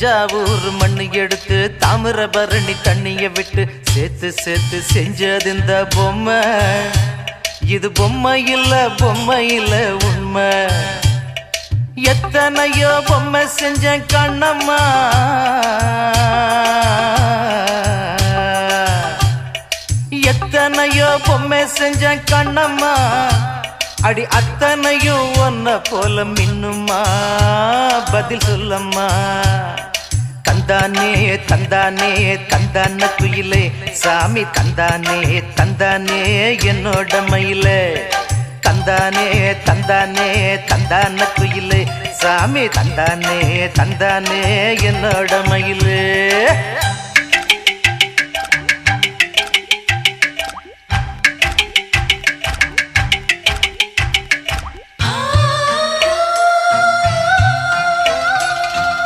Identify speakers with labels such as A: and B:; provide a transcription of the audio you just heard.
A: தஞ்சாவூர் மண்ணு எடுத்து தாமிரபரணி தண்ணிய விட்டு சேர்த்து சேர்த்து செஞ்சது இந்த பொம்மை. இது பொம்மை இல்ல உண்மை. எத்தனையோ பொம்மை செஞ்ச கண்ணம்மா, எத்தனையோ பொம்மை செஞ்ச கண்ணம்மா. அடி அத்தனையும் ஒன்ன போல மின்னுமா, பதில் சொல்லம்மா. தந்தானே தந்தானே தந்தான குயிலே சாமி, தந்தானே தந்தானே என்னோட மயிலே. தந்தானே தந்தானே தந்தான குயிலே சாமி, தந்தானே தந்தானே என்னோட மயிலே.